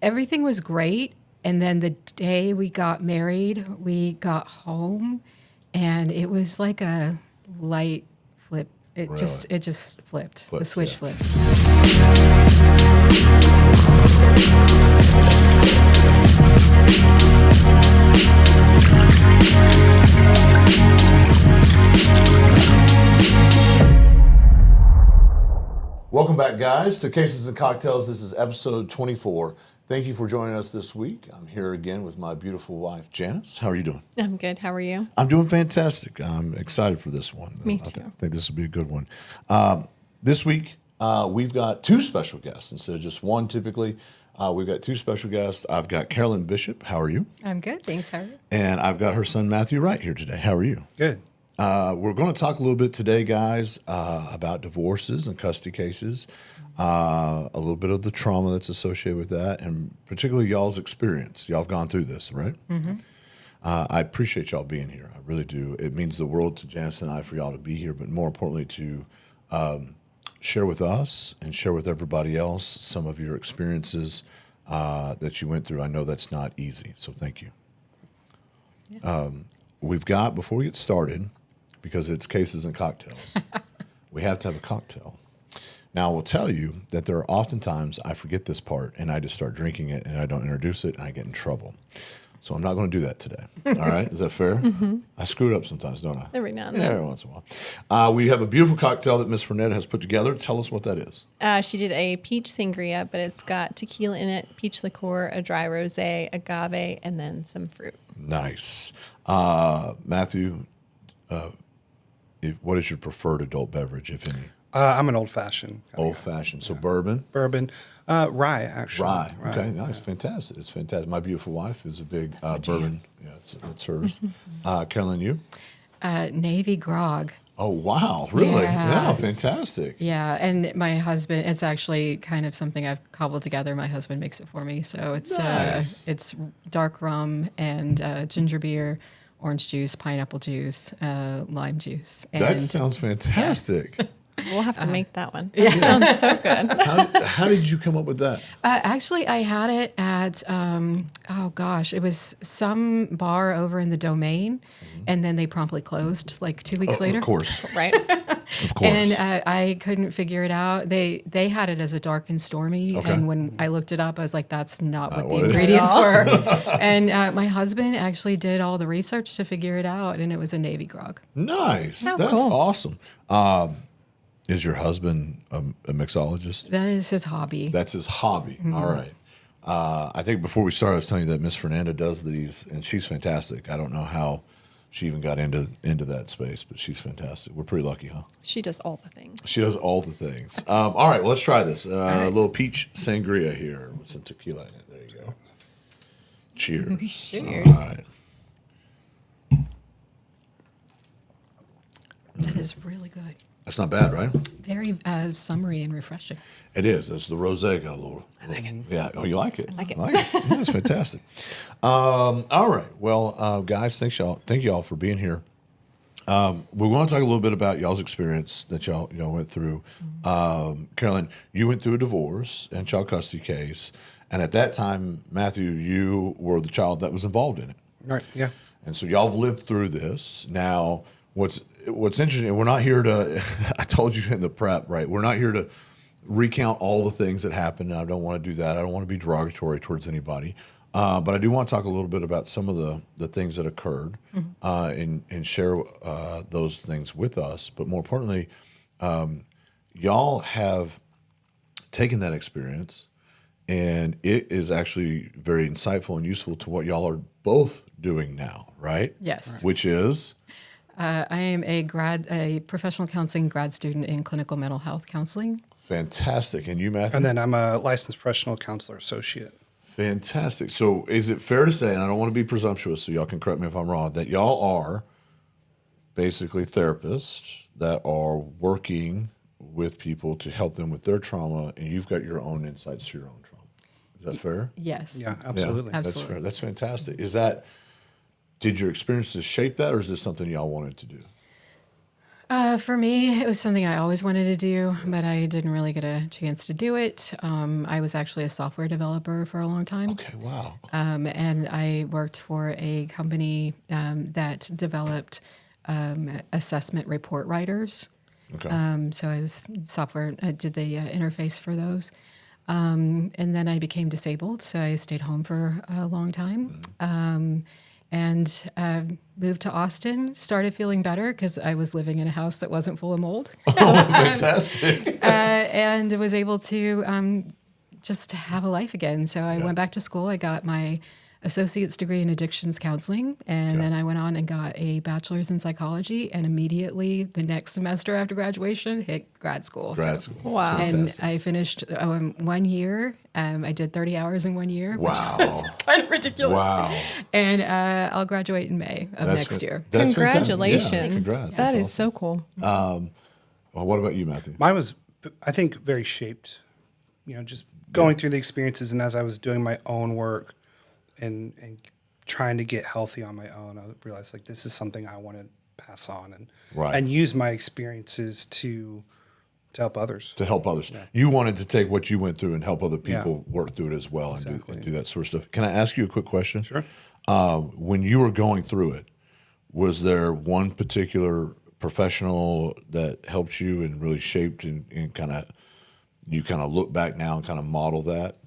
everything was great. And then the day we got married, we got home, and it was like a light flip. It just flipped. The switch flipped. Welcome back, guys, to Cases and Cocktails. This is episode 24. Thank you for joining us this week. I'm here again with my beautiful wife, Janice. How are you doing? I'm good. How are you? I'm doing fantastic. I'm excited for this one. Me too. I think this will be a good one. This week, we've got two special guests instead of just one typically. We've got two special guests. I've got Carolyn Bishop. How are you? I'm good. Thanks. How are you? And I've got her son, Matthew Wright, here today. How are you? Good. We're going to talk a little bit today, guys, about divorces and custody cases, a little bit of the trauma that's associated with that, and particularly y'all's experience. Y'all have gone through this, right? Mm-hmm. I appreciate y'all being here. I really do. It means the world to Janice and I for y'all to be here, but more importantly to share with us and share with everybody else some of your experiences that you went through. I know that's not easy, so thank you. Yeah. We've got, before we get started, because it's Cases and Cocktails, we have to have a cocktail. Now, I will tell you that there are oftentimes I forget this part and I just start drinking it and I don't introduce it and I get in trouble. So I'm not going to do that today. All right? Is that fair? Mm-hmm. I screw it up sometimes, don't I? Every now and then. Every once in a while. We have a beautiful cocktail that Miss Fernetta has put together. Tell us what that is. She did a peach sangria, but it's got tequila in it, peach liqueur, a dry rosé, agave, and then some fruit. Nice. Matthew, what is your preferred adult beverage, if any? I'm an old-fashioned. Old-fashioned. So bourbon? Bourbon. Rye, actually. Rye. Okay, nice. Yeah. Fantastic. It's fantastic. My beautiful wife is a big bourbon. Yeah, it's hers. Carolyn, you? Navy grog. Oh, wow. Really? Yeah. Fantastic. Yeah, and my husband, it's actually kind of something I've cobbled together. My husband makes it for me. So it's nice. It's dark rum and ginger beer, orange juice, pineapple juice, lime juice. And that sounds fantastic. Yeah. We'll have to make that one. That sounds so good. How did you come up with that? Actually, I had it at, it was some bar over in the Domain, and then they promptly closed like 2 weeks later. Of course. Right. Of course. And I couldn't figure it out. They had it as a dark and stormy, and when I looked it up, I was like, that's not what the ingredients were. And my husband actually did all the research to figure it out, and it was a Navy grog. Nice. How That's cool. awesome. Is your husband a mixologist? That is his hobby. That's his hobby. Mm-hmm. All right. I think before we started, I was telling you that Miss Fernanda does these, and she's fantastic. I don't know how she even got into that space, but she's fantastic. We're pretty lucky, huh? She does all the things. She does all the things. All right, well, let's try this. A little peach sangria here with some tequila in it. There you go. Cheers. Cheers. All right. That is really good. That's not bad, right? Very summery and refreshing. It is. It's the rosé got a little. I like it. Yeah. Oh, you like it? I like it. Yeah, that's fantastic. All right. Well, guys, thank y'all for being here. We want to talk a little bit about y'all's experience that y'all went through. Carolyn, you went through a divorce and child custody case, and at that time, Matthew, you were the child that was involved in it. Right. Yeah. And so y'all have lived through this. Now, what's interesting, we're not here to, I told you in the prep, right? We're not here to recount all the things that happened. I don't want to do that. I don't want to be derogatory towards anybody. But I do want to talk a little bit about some of the things that occurred and share those things with us. But more importantly, y'all have taken that experience, and it is actually very insightful and useful to what y'all are both doing now, right? Yes. Right. Which is? I am a professional counseling grad student in clinical mental health counseling. Fantastic. And you, Matthew? And then I'm a licensed professional counselor associate. Fantastic. So is it fair to say, and I don't want to be presumptuous, so y'all can correct me if I'm wrong, that y'all are basically therapists that are working with people to help them with their trauma, and you've got your own insights to your own trauma. Is that fair? Yes. Yeah, absolutely. Yeah, that's fair. That's fantastic. Did your experiences shape that, or is this something y'all wanted to do? For me, it was something I always wanted to do, but I didn't really get a chance to do it. I was actually a software developer for a long time. Okay, wow. And I worked for a company that developed assessment report writers. Okay. So I was software, I did the interface for those. And then I became disabled, so I stayed home for a long time. And moved to Austin, started feeling better because I was living in a house that wasn't full of mold. Oh, fantastic. And was able to just have a life again. So I went back to school. I got my associate's degree in addictions counseling, and then I went on and got a bachelor's in psychology, and immediately the next semester after graduation hit grad school. Grad So- school. Wow. That's And fantastic. I finished 1 year. I did 30 hours in 1 year, Wow. which was kind of ridiculous. Wow. And I'll graduate in May of next year. That's fantastic. Congratulations. Yeah, congrats. That That's is awesome. so cool. Well, what about you, Matthew? Mine was, I think, very shaped, just going through the experiences. And as I was doing my own work and trying to get healthy on my own, I realized like this is something I want to pass on Right. and use my experiences to help others. To help others. You wanted to take what you went through and help other Yeah. people work through it as well and Exactly. do that sort of stuff. Can I ask you a quick question? Sure. When you were going through it, was there one particular professional that helped you and really shaped and you kind of look back now and kind of model that?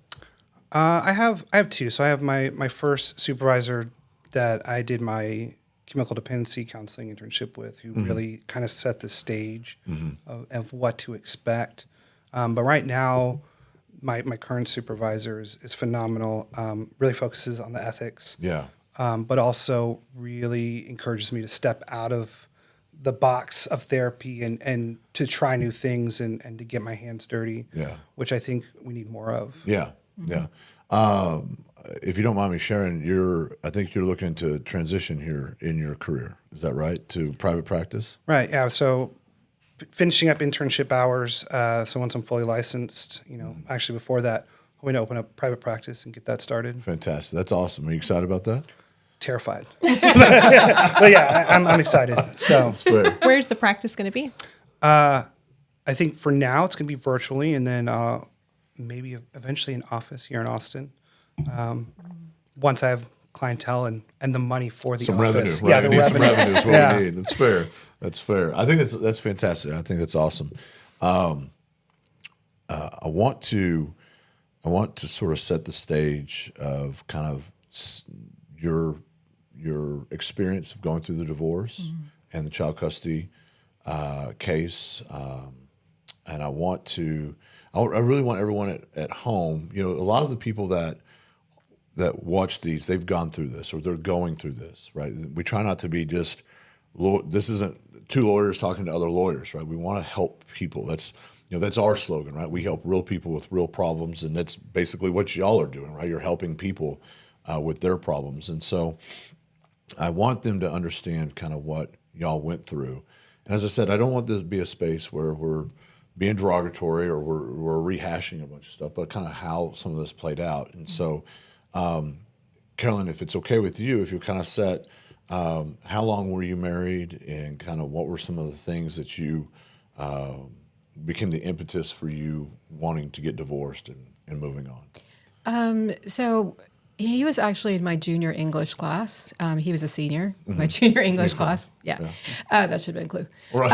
I have two. So I have my first supervisor that I did my chemical dependency counseling internship with, who really kind of set the stage of what to expect. But right now, my current supervisor is phenomenal. Really focuses on the ethics. Yeah. But also really encourages me to step out of the box of therapy and to try new things and to get my hands dirty. Yeah. Which I think we need more of. Yeah. Yeah. If you don't mind me sharing, I think you're looking to transition here in your career. Is that right? To private practice? Right. Yeah. So finishing up internship hours. So once I'm fully licensed, actually before that, hoping to open up private practice and get that started. Fantastic. That's awesome. Are you excited about that? Terrified. But yeah, I'm excited. So That's fair. Where's the practice going to be? I think for now it's going to be virtually, and then maybe eventually an office here in Austin. Once I have clientele and the money for the Some office. revenue, right? Yeah, the We need some revenue. revenue is what Yeah. we need. That's fair. That's fair. I think that's fantastic. I think that's awesome. I want to sort of set the stage of kind of your experience of going through the divorce and the child custody case, and I really want everyone at home. A lot of the people that watch these, they've gone through this or they're going through this, right? We try not to be just, this isn't two lawyers talking to other lawyers, right? We want to help people. That's our slogan, right? We help real people with real problems, and that's basically what y'all are doing, right? You're helping people with their problems. And so I want them to understand kind of what y'all went through. And as I said, I don't want this to be a space where we're being derogatory or we're rehashing a bunch of stuff, but kind of how some of this played out. And so, Carolyn, if it's okay with you, if you kind of set, how long were you married and kind of what were some of the things that you became the impetus for you wanting to get divorced and moving on? So he was actually in my junior English class. He was a senior in my junior English class. Yeah. That should have been a clue. Right.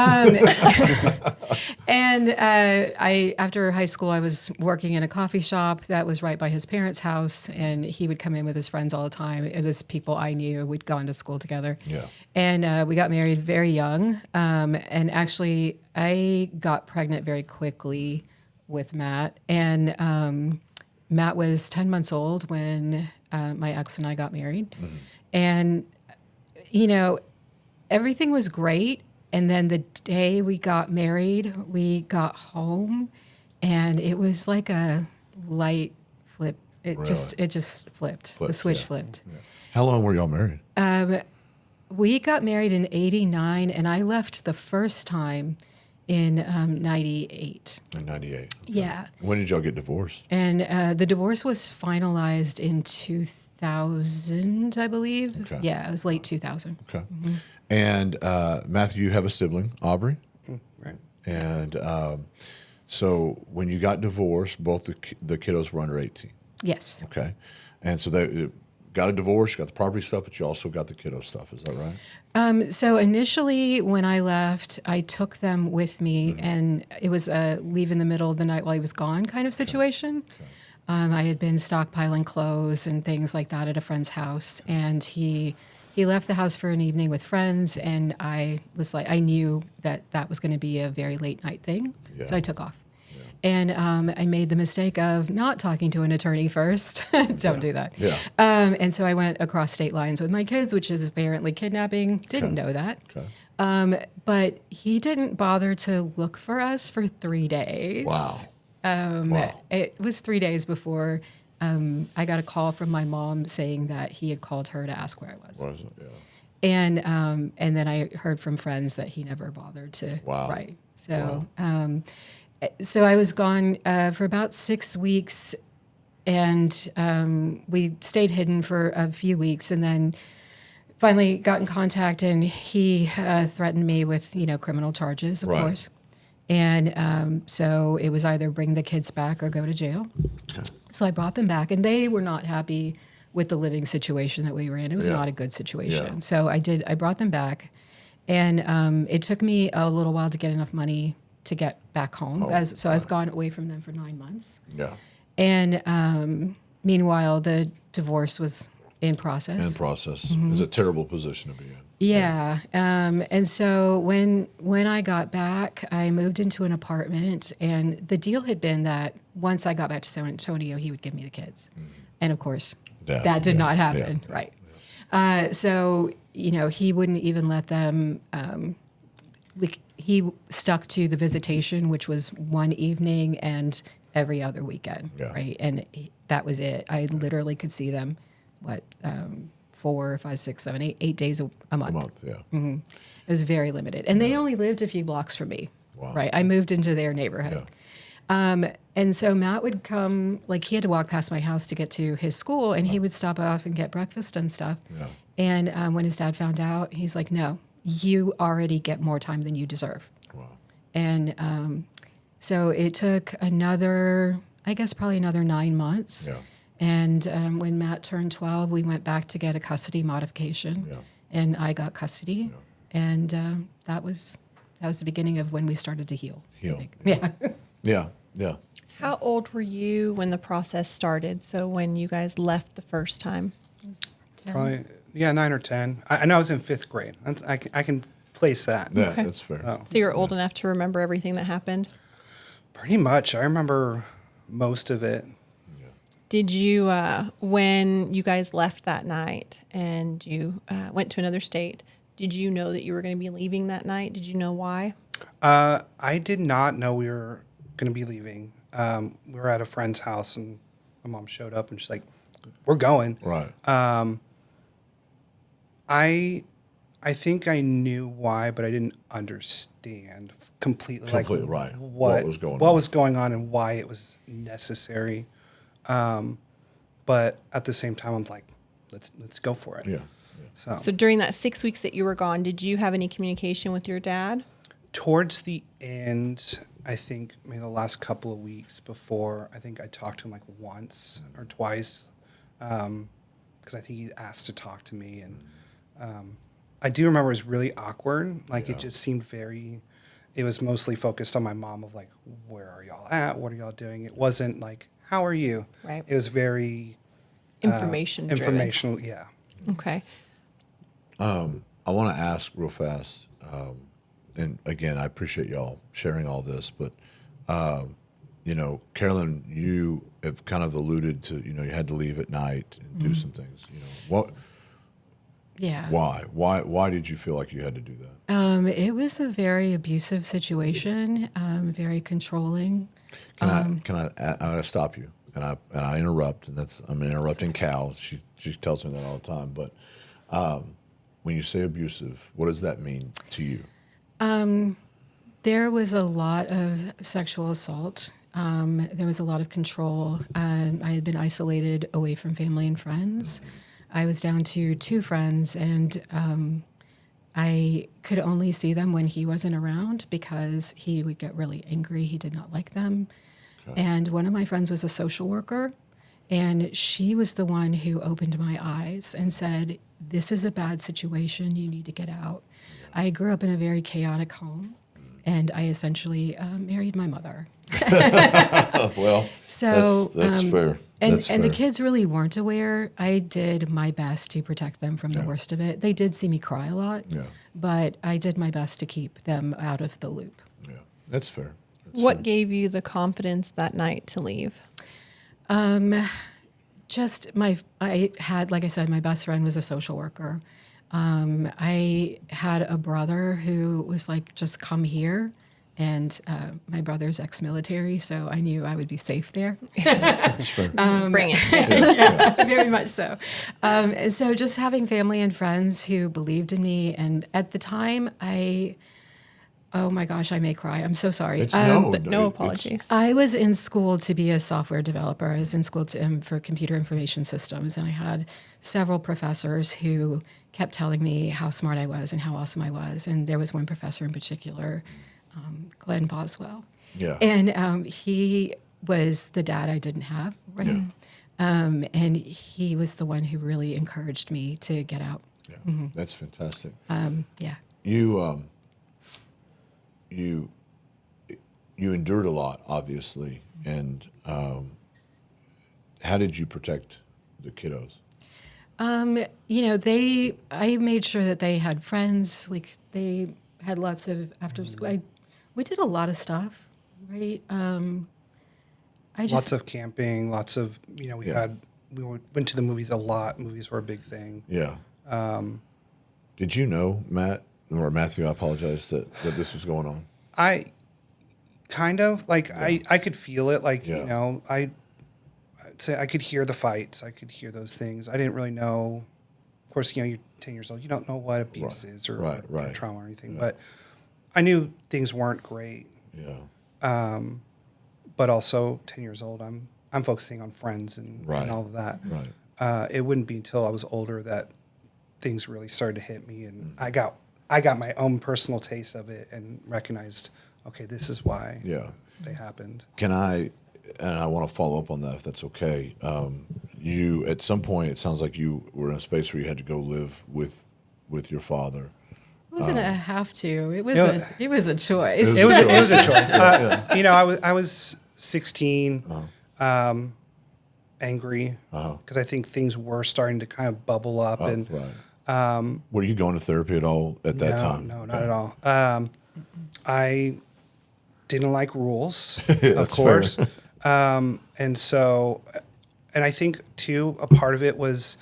And I, after high school, I was working in a coffee shop that was right by his parents' house, and he would come in with his friends all the time. It was people I knew. We'd gone to school together. Yeah. And we got married very young. And actually, I got pregnant very quickly with Matt. And Matt was 10 months old when my ex and I got married. And, everything was great. And then the day we got married, we got home, and it was like a light flip. It just flipped. The switch flipped. Yeah. How long were y'all married? We got married in '89, and I left the first time in '98. In 98. Yeah. When did y'all get divorced? And the divorce was finalized in 2000, I believe. Okay. Yeah, it was late 2000. Okay. And Matthew, you have a sibling, Aubrey. Right. And so when you got divorced, both the kiddos were under 18. Yes. Okay. And so they got a divorce, you got the property stuff, but you also got the kiddo stuff. Is that right? So initially, when I left, I took them with me, and it was a leave in the middle of the night while he was gone kind of situation. Okay. I had been stockpiling clothes and things like that at a friend's house, and he left the house for an evening with friends, and I was like, I knew that was going to be a very late night thing, so I took off. And I made the mistake of not talking to an attorney first. Don't do that. Yeah. And so I went across state lines with my kids, which is apparently kidnapping. Didn't know that. Okay. But he didn't bother to look for us for 3 days. Wow. It was 3 days before I got a call from my mom saying that he had called her to ask where I was. What is it? Yeah. And then I heard from friends that he never bothered to write. So so I was gone for about 6 weeks, and we stayed hidden for a few weeks, and then finally got in contact, and he threatened me with, criminal charges, of course. And so it was either bring the kids back or go to jail. Okay. So I brought them back, and they were not happy with the living situation that we were in. It was not a good situation. Yeah. So I brought them back, and it took me a little while to get enough money to get back home. I was gone away from them for 9 months. Yeah. And meanwhile, the divorce was in process. Mm-hmm. It was a terrible position to be in. Yeah. And so when I got back, I moved into an apartment, and the deal had been that once I got back to San Antonio, he would give me the kids. Mm-hmm. And of course, that did not happen. Yeah. Right. So, he wouldn't even let them, he stuck to the visitation, which was one evening and every other weekend, right? And that was it. I literally could see them, 4, 5, 6, 7, 8 days a month. Mm-hmm. It was very limited. And they only lived a few blocks from me, right? I moved into their neighborhood. Yeah. And so Matt would come, he had to walk past my house to get to his school, and he would stop off and get breakfast and stuff. Yeah. And when his dad found out, he's like, no, you already get more time than you deserve. Wow. And so it took probably another 9 months. Yeah. And when Matt turned 12, we went back to get a custody modification, and I got custody. Yeah. And that was the beginning of when we started to heal. Yeah. Yeah. How old were you when the process started? So when you guys left the first time? 10. Probably, 9 or 10. I know I was in 5th grade. I can place that. Yeah, that's fair. So you're old enough to remember everything that happened? Pretty much. I remember most of it. Did you, when you guys left that night and you went to another state, did you know that you were going to be leaving that night? Did you know why? I did not know we were going to be leaving. We were at a friend's house, and my mom showed up, and she's like, "We're going." Right. I think I knew why, but I didn't understand completely. Right. What was going on, and why it was necessary. But at the same time, I'm like, let's go for it. Yeah. So during that 6 weeks that you were gone, did you have any communication with your dad? Towards the end, I think maybe the last couple of weeks before, I think I talked to him once or twice, because I think he asked to talk to me, and I do remember it was really awkward. It just seemed it was mostly focused on my mom of where are y'all at? What are y'all doing? It wasn't how are you? Right. It was very informational, yeah. Okay. I want to ask real fast, and again, I appreciate y'all sharing all this, but Carolyn, you have kind of alluded to, you had to leave at night and do some things. What? Yeah. Why did you feel like you had to do that? It was a very abusive situation, very controlling. Can I gotta stop you, and I interrupt, and I'm interrupting Cal. She tells me that all the time. But when you say abusive, what does that mean to you? There was a lot of sexual assault. There was a lot of control. I had been isolated away from family and friends. I was down to 2 friends, and I could only see them when he wasn't around because he would get really angry. He did not like them. Okay. And one of my friends was a social worker, and she was the one who opened my eyes and said, this is a bad situation. You need to get out. Yeah. I grew up in a very chaotic home, and I essentially married my mother. Well, so that's fair. And the kids really weren't aware. I did my best to protect them from the worst of it. They did see me cry a lot, but I did my best to keep them out of the loop. Yeah, that's fair. What gave you the confidence that night to leave? Just I had, like I said, my best friend was a social worker. I had a brother who was like, just come here. And my brother's ex-military, so I knew I would be safe there. That's fair. Bring it. Yeah, very much so. So just having family and friends who believed in me. And at the time, oh my gosh, I may cry. I'm so sorry. No apologies. I was in school to be a software developer. I was in school for computer information systems, and I had several professors who kept telling me how smart I was and how awesome I was. And there was one professor in particular, Glenn Boswell. Yeah. And he was the dad I didn't have, right? Yeah. And he was the one who really encouraged me to get out. Yeah, that's fantastic. Yeah. You endured a lot, obviously, and how did you protect the kiddos? I made sure that they had friends. Like they had lots of after school. We did a lot of stuff, right? Lots of camping, lots of we went to the movies a lot. Movies were a big thing. Yeah. Did you know, Matt or Matthew? I apologize that this was going on. I kind of I could feel it. I'd say I could hear the fights. I could hear those things. I didn't really know. Of course, you're 10 years old. You don't know what abuse is or trauma or anything. Yeah. But I knew things weren't great. Yeah. But also 10 years old, I'm focusing on friends and all of that. Right. It wouldn't be until I was older that things really started to hit me, and I got my own personal taste of it and recognized, okay, this is why they happened. And I want to follow up on that if that's okay. You, at some point, it sounds like you were in a space where you had to go live with your father. It wasn't a have to. It was a choice. It was a choice. I was 16, angry because I think things were starting to kind of bubble up. Were you going to therapy at all at that time? No, not at all. I didn't like rules, of course. And I think too, a part of it was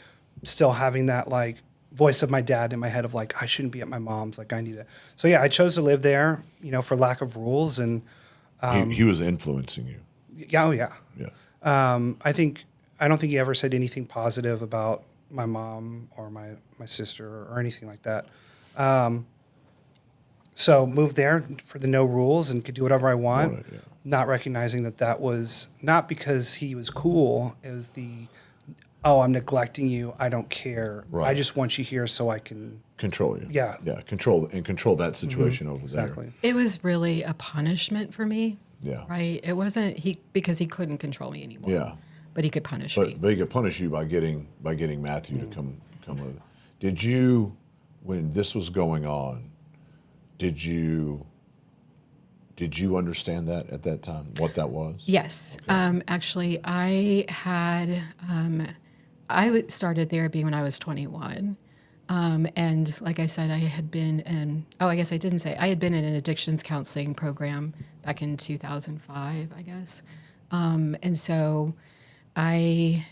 still having that like voice of my dad in my head of like, I shouldn't be at my mom's. Like I need to. So yeah, I chose to live there, for lack of rules. And he was influencing you. Yeah. Oh yeah. Yeah. I don't think he ever said anything positive about my mom or my sister or anything like that. So moved there for the no rules and could do whatever I want, not recognizing that was not because he was cool. It was I'm neglecting you. I don't care. Right. I just want you here so I can control you. Yeah. Yeah. Control that situation over there. Exactly. It was really a punishment for me. Yeah. Right. It wasn't because he couldn't control me anymore. Yeah. But he could punish me. But he could punish you by getting Matthew to come live. Did you, when this was going on, did you understand that at that time, what that was? Yes. Okay. Actually, I had started therapy when I was 21. And like I said, I had been I had been in an addictions counseling program back in 2005, I guess. And so I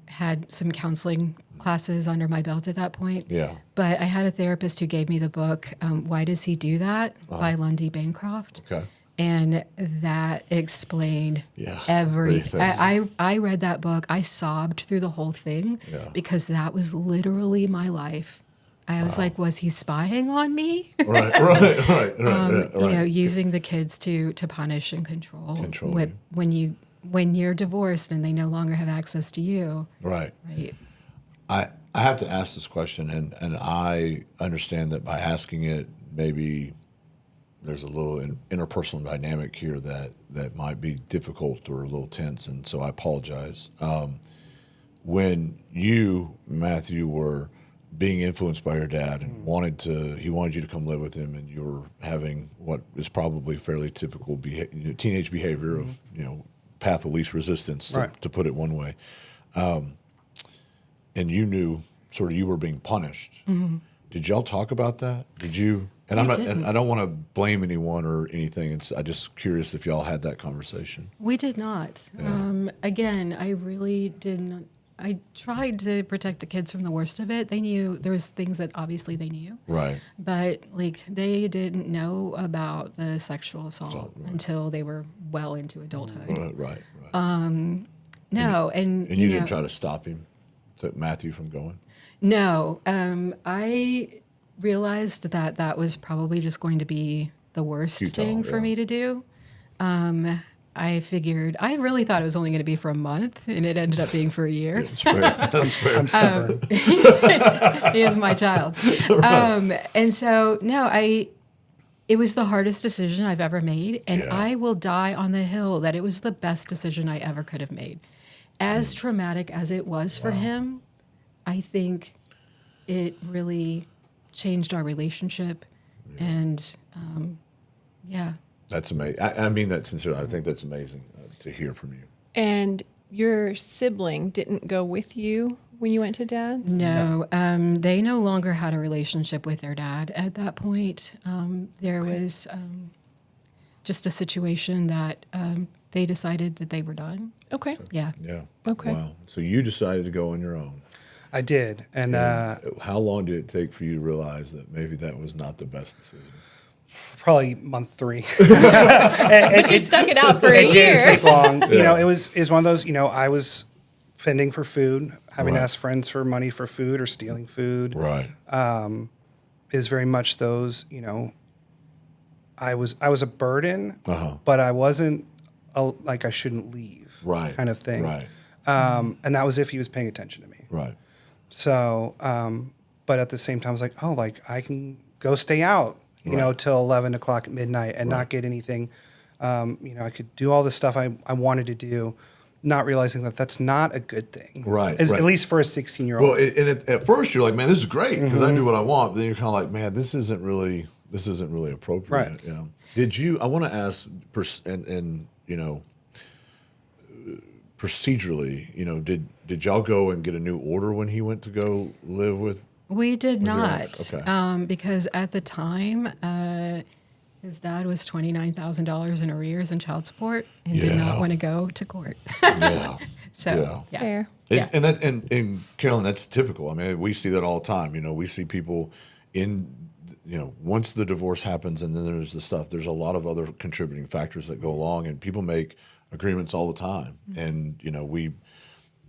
had some counseling classes under my belt at that point. Yeah. But I had a therapist who gave me the book, Why Does He Do That? By Lundy Bancroft. Okay. And that explained everything. I read that book. I sobbed through the whole thing because that was literally my life. I was like, was he spying on me? Right. Using the kids to punish and control when you're divorced and they no longer have access to you. Right. Right. I have to ask this question, and I understand that by asking it, maybe there's a little interpersonal dynamic here that might be difficult or a little tense, and so I apologize. When you, Matthew, were being influenced by your dad and he wanted you to come live with him, and you were having what is probably fairly typical teenage behavior of, path of least resistance, to put it one way. And you knew sort of you were being punished. Mm-hmm. Did y'all talk about that? Did you? And and I don't want to blame anyone or anything. I'm just curious if y'all had that conversation. We did not. Yeah. Again, I really didn't. I tried to protect the kids from the worst of it. They knew there was things that obviously they knew. Right. But they didn't know about the sexual assault until they were well into adulthood. Right. No, and you didn't try to stop him, Matthew, from going? No. I realized that was probably just going to be the worst thing for me to do. I figured, I really thought it was only going to be for a month, and it ended up being for a year. That's fair. That's fair. I'm stubborn. He is my child. And so, no, it was the hardest decision I've ever made, and I will die on the hill that it was the best decision I ever could have made. As traumatic as it was for him, I think it really changed our relationship, and That's amazing. I mean that sincerely. I think that's amazing to hear from you. And your sibling didn't go with you when you went to Dad's? No. They no longer had a relationship with their dad at that point. There was just a situation that they decided that they were done. Okay. Yeah. Yeah. Okay. Wow. So you decided to go on your own. I did. And how long did it take for you to realize that maybe that was not the best decision? Probably month 3. But you stuck it out for a year. It didn't take long. It was one of those, I was fending for food, having to ask friends for money for food or stealing food. Right. Is very much those, I was a burden, but I wasn't like I shouldn't leave. Right. Kind of thing. Right. And that was if he was paying attention to me. Right. So, but at the same time, I was like, I can go stay out, till 11 o'clock at midnight and not get anything. I could do all the stuff I wanted to do, not realizing that that's not a good thing. Right. At least for a 16-year-old. Well, and at first you're like, man, this is great because I do what I want. But then you're kind of like, man, this isn't really appropriate. Right. Yeah. Did you? I want to ask, procedurally, did y'all go and get a new order when he went to go live with? We did not, okay. because at the time, his dad was $29,000 in arrears in child support and did not want to go to court. Yeah. So, yeah. Fair. And Carolyn, that's typical. I mean, we see that all the time. We see people once the divorce happens and then there's the stuff, there's a lot of other contributing factors that go along, and people make agreements all the time. And, we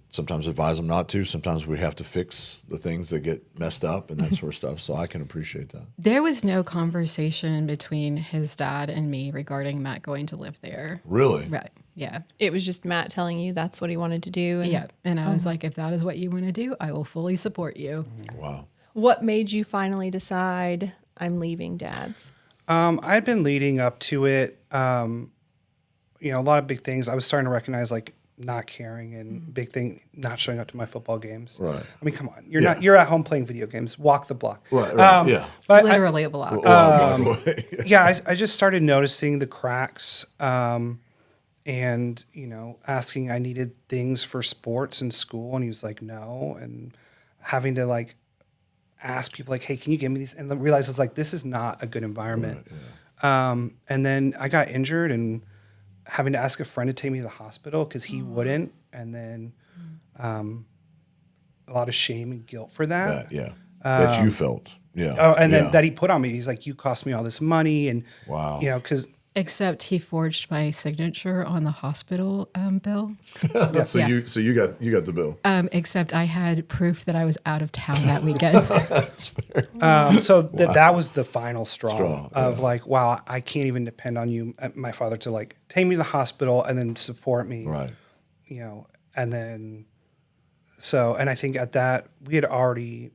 sometimes advise them not to. Sometimes we have to fix the things that get messed up and that sort of stuff. So I can appreciate that. There was no conversation between his dad and me regarding Matt going to live there. Really? Right. Yeah. It was just Matt telling you that's what he wanted to do. And And I was like, if that is what you want to do, I will fully support you. Wow. What made you finally decide I'm leaving Dad's? I'd been leading up to it. A lot of big things. I was starting to recognize not caring and big thing, not showing up to my football games. Right. I mean, come on. You're at home playing video games. Walk the block. Right. Yeah. But Literally a block. I just started noticing the cracks and, asking I needed things for sports and school. And he was like, no. And having to ask people hey, can you give me these? And then realize it's this is not a good environment. Right, yeah. And then I got injured and having to ask a friend to take me to the hospital because he wouldn't. And then a lot of shame and guilt for that. That you felt. Yeah. Oh, and then that he put on me. He's like, you cost me all this money. And, wow. Because. Except he forged my signature on the hospital bill. So you got the bill. Except I had proof that I was out of town that weekend. That's fair. That was the final straw of wow, I can't even depend on you, my father, to take me to the hospital and then support me. Right. And then So, and I think at that we had already,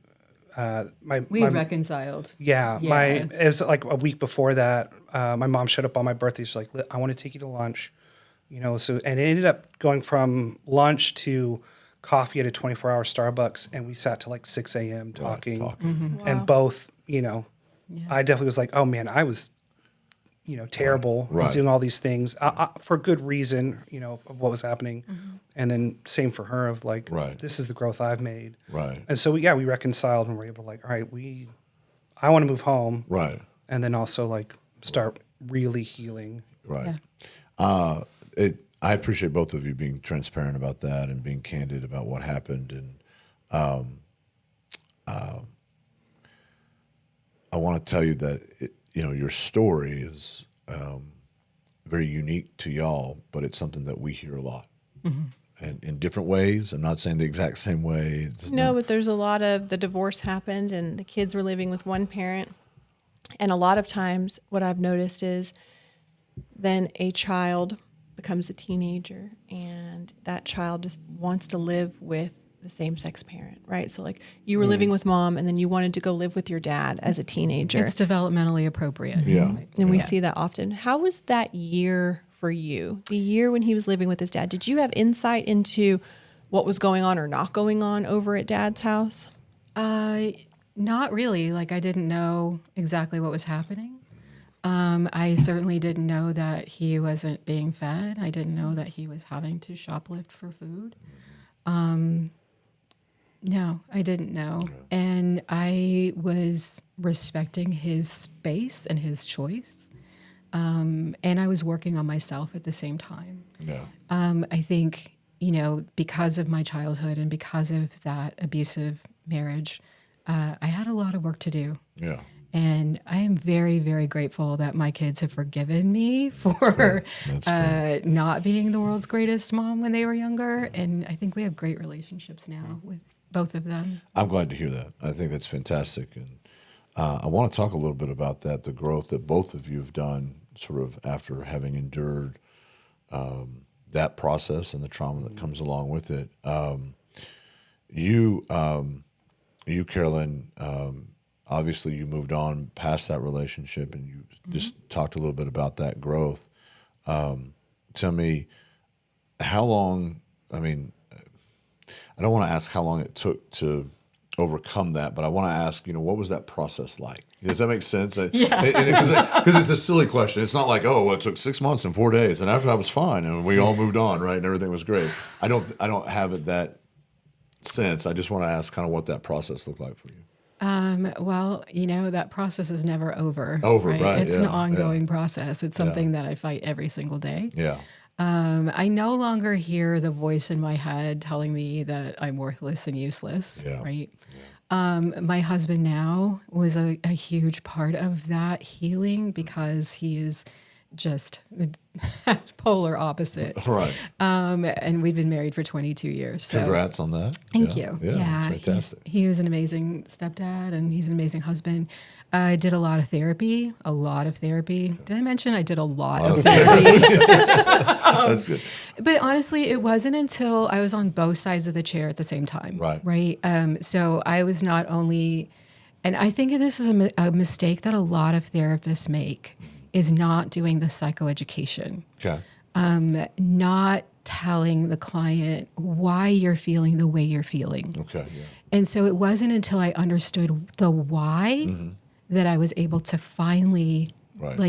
We reconciled. yeah, Yeah. it was like a week before that. My mom showed up on my birthday. She's like, I want to take you to lunch, so, and it ended up going from lunch to coffee at a 24-hour Starbucks. And we sat till like 6 a.m. talking. And both, I definitely was like, oh man, I was, terrible. I was doing all these things for good reason, of what was happening. And then same for her of like, this is the growth I've made. Right. And so we reconciled and we're able to like, all right, I want to move home. Right. And then also like start really healing. Right. Yeah. I appreciate both of you being transparent about that and being candid about what happened. And I want to tell you that, your story is very unique to y'all, but it's something that we hear a lot. And in different ways. I'm not saying the exact same way. But there's a lot of the divorce happened and the kids were living with one parent. And a lot of times what I've noticed is then a child becomes a teenager and that child just wants to live with the same sex parent, right? So like you were living with mom and then you wanted to go live with your dad as a teenager. It's developmentally appropriate. Yeah. And we see that often. How was that year for you? The year when he was living with his dad, did you have insight into what was going on or not going on over at dad's house? Not really. Like I didn't know exactly what was happening. I certainly didn't know that he wasn't being fed. I didn't know that he was having to shoplift for food. No, I didn't know. And I was respecting his space and his choice. And I was working on myself at the same time. Yeah. I think, because of my childhood and because of that abusive marriage, I had a lot of work to do. Yeah. And I am very, very grateful that my kids have forgiven me for not being the world's greatest mom when they were younger. And I think we have great relationships now with both of them. I'm glad to hear that. I think that's fantastic. And I want to talk a little bit about that, the growth that both of you have done sort of after having endured that process and the trauma that comes along with it. You, Carolyn, obviously you moved on past that relationship and you just talked a little bit about that growth. Tell me how long, I don't want to ask how long it took to overcome that, but I want to ask, what was that process like? Does that make sense? Yeah. Because it's a silly question. It's not like, it took 6 months and 4 days, and after that was fine, and we all moved on, right, and everything was great. I don't have it that sense. I just want to ask kind of what that process looked like for you. Well, that process is never over. Right? It's an ongoing process. It's something that I fight every single day. Yeah. I no longer hear the voice in my head telling me that I'm worthless and useless, right? My husband now was a huge part of that healing because he is just the polar opposite. Right. And we've been married for 22 years. So Congrats on that. Thank you. Yeah, it's fantastic. He was an amazing stepdad and he's an amazing husband. I did a lot of therapy. Did I mention I did a lot of therapy? That's good. But honestly, it wasn't until I was on both sides of the chair at the same time. Right. So I was not only, and I think this is a mistake that a lot of therapists make, is not doing the psychoeducation. Okay. Not telling the client why you're feeling the way you're feeling. Okay. Yeah. And so it wasn't until I understood the why that I was able to finally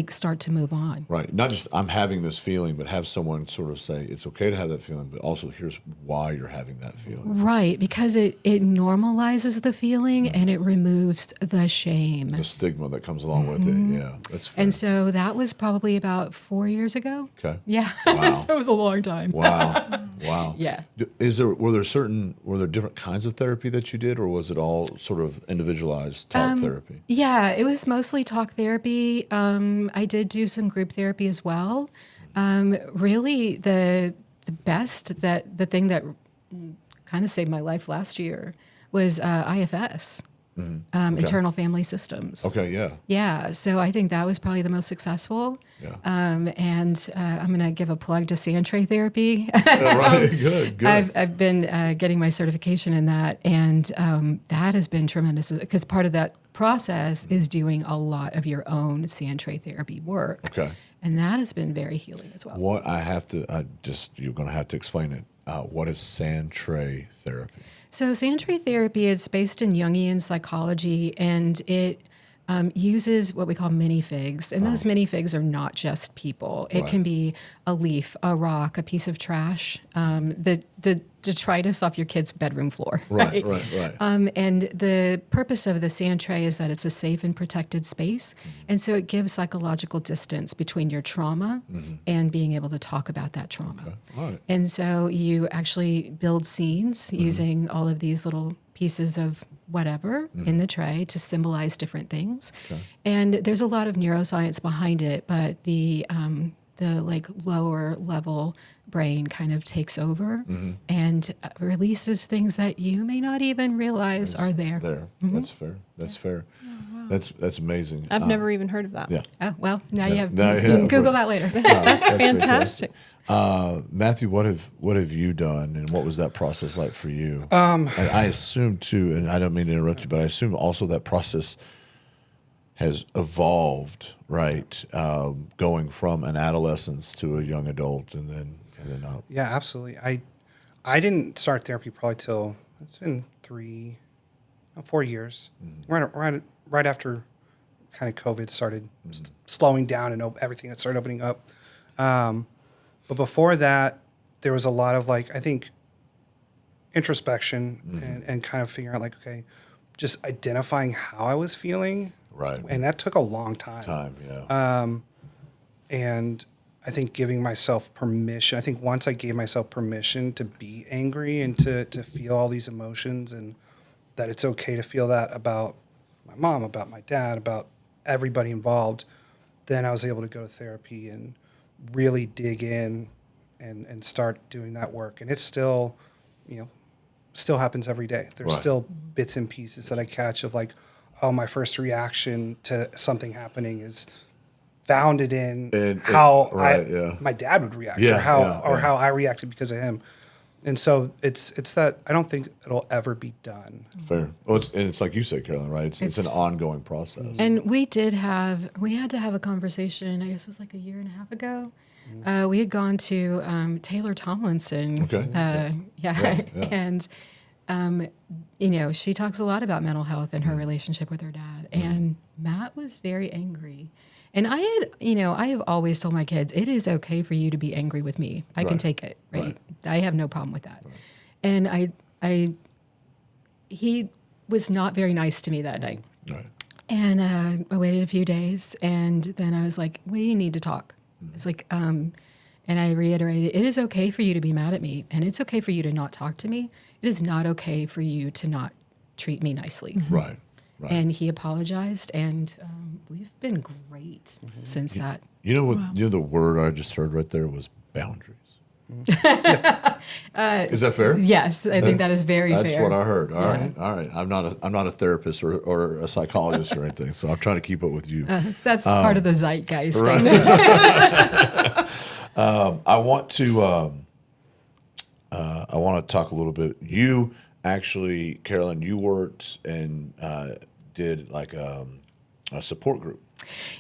start to move on. Right. Not just I'm having this feeling, but have someone sort of say it's okay to have that feeling, but also here's why you're having that feeling. Right. Because it normalizes the feeling and it removes the shame. The stigma that comes along with it. Yeah. That's fair. And so that was probably about 4 years ago. Okay. Yeah. Wow. So it was a long time. Wow. Wow. Yeah. Were there different kinds of therapy that you did, or was it all sort of individualized talk therapy? Yeah, it was mostly talk therapy. I did do some group therapy as well. Really, the thing that kind of saved my life last year was IFS. internal family systems. Okay, yeah. Yeah, so I think that was probably the most successful. Yeah. And I'm going to give a plug to sand tray therapy. Right, good. I've been getting my certification in that, and that has been tremendous because part of that process is doing a lot of your own sand tray therapy work. Okay. And that has been very healing as well. What you're going to have to explain it. What is sand tray therapy? So sand tray therapy is based in Jungian psychology, and it uses what we call minifigs. And those minifigs are not just people. It can be a leaf, a rock, a piece of trash, the detritus off your kid's bedroom floor. Right. And the purpose of the sand tray is that it's a safe and protected space. And so it gives psychological distance between your trauma and being able to talk about that trauma. Okay. All right. And so you actually build scenes using all of these little pieces of whatever in the tray to symbolize different things. Okay. And there's a lot of neuroscience behind it, but the like lower level brain kind of takes over and releases things that you may not even realize are there. That's fair. That's fair. Oh, wow. That's amazing. I've never even heard of that. Yeah. Oh, well, now you have. Now You can Google that later. That's Fantastic. Matthew, what have you done, and what was that process like for you? And I assume too, and I don't mean to interrupt you, but I assume also that process has evolved, right? Going from an adolescence to a young adult, and then up. Yeah, absolutely. I didn't start therapy probably till it's been 4 years, right after kind of COVID started slowing down and everything that started opening up. But before that, there was a lot of I think introspection and kind of figuring out okay, just identifying how I was feeling. Right. And that took a long time. And I think giving myself permission, I think once I gave myself permission to be angry and to feel all these emotions, and that it's okay to feel that about my mom, about my dad, about everybody involved, then I was able to go to therapy and really dig in and start doing that work. And it's still, still happens every day. There's still bits and pieces that I catch of my first reaction to something happening is founded in how my dad would react, or how I reacted because of him. And so it's that I don't think it'll ever be done. Fair. Well, it's like you said, Carolyn, right? It's an ongoing process. And we had to have a conversation, I guess it was like a year and a half ago. We had gone to Taylor Tomlinson. Okay. And, she talks a lot about mental health and her relationship with her dad. And Matt was very angry. And I have always told my kids, it is okay for you to be angry with me. I can take it, right? I have no problem with that. Right. And he was not very nice to me that night. Right. And I waited a few days, and then I was like, we need to talk. It's like, and I reiterated, it is okay for you to be mad at me, and it's okay for you to not talk to me. It is not okay for you to not treat me nicely. Right. And he apologized, and we've been great since that. You know what? Wow. You know the word I just heard right there was boundaries. Is that fair? Yes, I think that is very fair. That's what I heard. All right. I'm not a therapist or a psychologist or anything, so I'm trying to keep up with you. That's part of the zeitgeist. Right. I want to talk a little bit. You actually, Carolyn, you worked and did like a support group.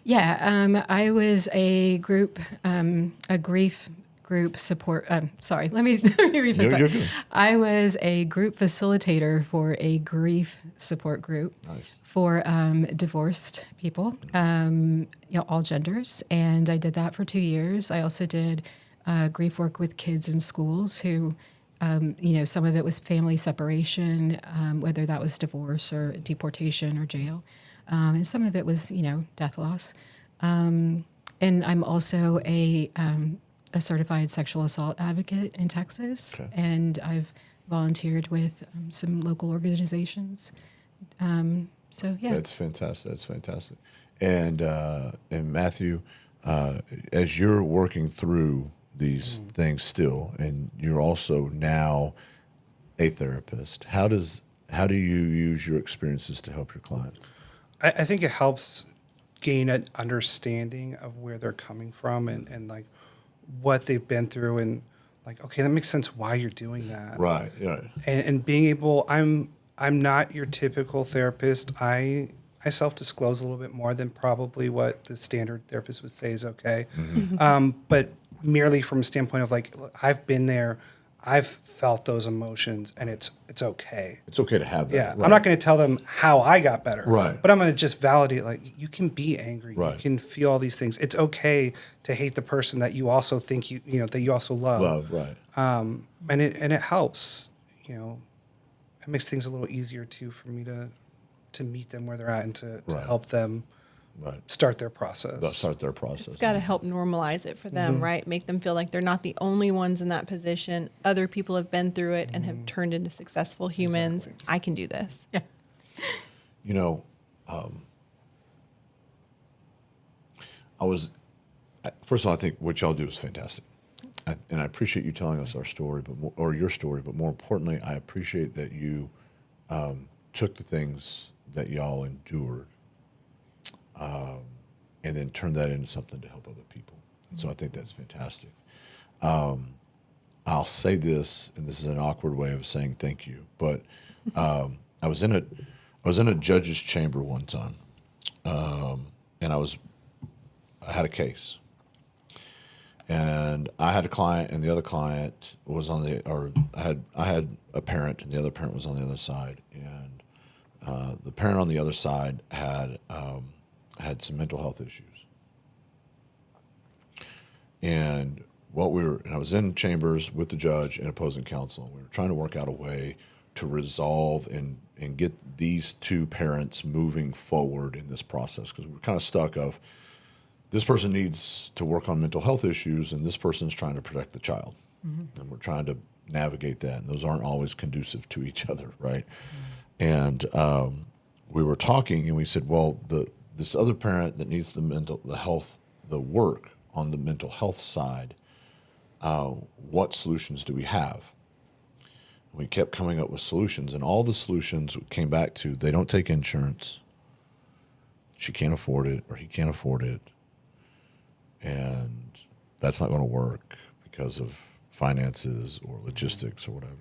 Yeah, I was a grief group support. Sorry, let me rephrase that. I was a group facilitator for a grief support group for divorced people, all genders, and I did that for 2 years. I also did grief work with kids in schools who. Some of it was family separation, whether that was divorce or deportation or jail. And some of it was, death loss. And I'm also a certified sexual assault advocate in Texas. Okay. And I've volunteered with some local organizations. That's fantastic. And Matthew, as you're working through these things still, and you're also now a therapist. How does how do you use your experiences to help your clients? I think it helps gain an understanding of where they're coming from and like what they've been through and like, okay, that makes sense why you're doing that. Right. Yeah. And being able, I'm not your typical therapist. I self-disclose a little bit more than probably what the standard therapist would say is okay. But merely from a standpoint of like, look, I've been there, I've felt those emotions, and it's okay. It's okay to have that. Yeah, Right. I'm not going to tell them how I got better. Right. But I'm going to just validate, like, you can be angry. Right. You can feel all these things. It's okay to hate the person that you also think that you also love. Love, right. And it helps, it makes things a little easier too for me to meet them where they're at and to Right. help them Right. start their process. They'll start their process. It's got to help normalize it for them, right? Make them feel like they're not the only ones in that position. Other people have been through it and have turned into successful humans. Exactly. I can do this. Yeah. First of all, I think what y'all do is fantastic. And I appreciate you telling us our story, or your story, but more importantly, I appreciate that you took the things that y'all endured and then turned that into something to help other people. And so I think that's fantastic. I'll say this, and this is an awkward way of saying thank you, but I was in a judge's chamber one time, and I had a case. And I had a client, and the other client was I had a parent, and the other parent was on the other side. And the parent on the other side had some mental health issues. And I was in chambers with the judge and opposing counsel, and we were trying to work out a way to resolve and get these two parents moving forward in this process, because we were kind of stuck of, this person needs to work on mental health issues, and this person's trying to protect the child. Mm-hmm. And we're trying to navigate that, and those aren't always conducive to each other, right? Mm-hmm. And we were talking, and we said, well, this other parent that needs the work on the mental health side, what solutions do we have? We kept coming up with solutions, and all the solutions came back to, they don't take insurance, she can't afford it, or he can't afford it, and that's not going to work because of finances or logistics or whatever.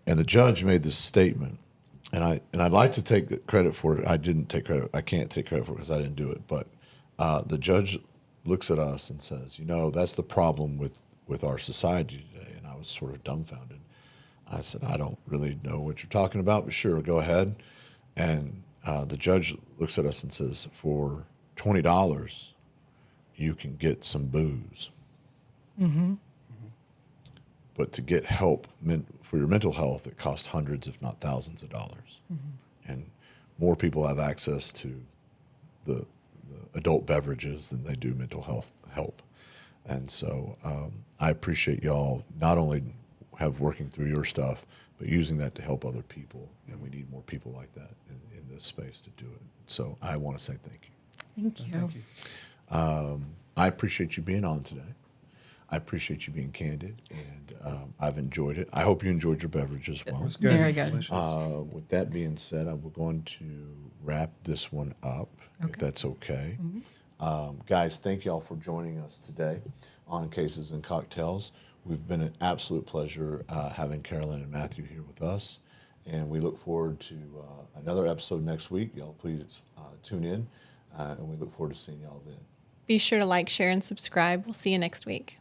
And the judge made this statement, and I'd like to take credit for it. I didn't take credit. I can't take credit for it because I didn't do it. But the judge looks at us and says, that's the problem with our society today. And I was sort of dumbfounded. I said, I don't really know what you're talking about, but sure, go ahead. And the judge looks at us and says, for $20, you can get some booze. Mm-hmm. But to get help for your mental health, it costs hundreds, if not thousands of dollars. Mm-hmm. And more people have access to the adult beverages than they do mental health help. And so I appreciate y'all not only have working through your stuff, but using that to help other people. And we need more people like that in this space to do it. So I want to say thank you. Thank you. Thank you. I appreciate you being on today. I appreciate you being candid, and I've enjoyed it. I hope you enjoyed your beverage as well. It was good. Very good. Delicious. With that being said, we're going to wrap this one up, if that's okay. Mm-hmm. Guys, thank y'all for joining us today on Cases and Cocktails. We've been an absolute pleasure having Carolyn and Matthew here with us, and we look forward to another episode next week. Y'all please tune in, and we look forward to seeing y'all then. Be sure to like, share, and subscribe. We'll see you next week.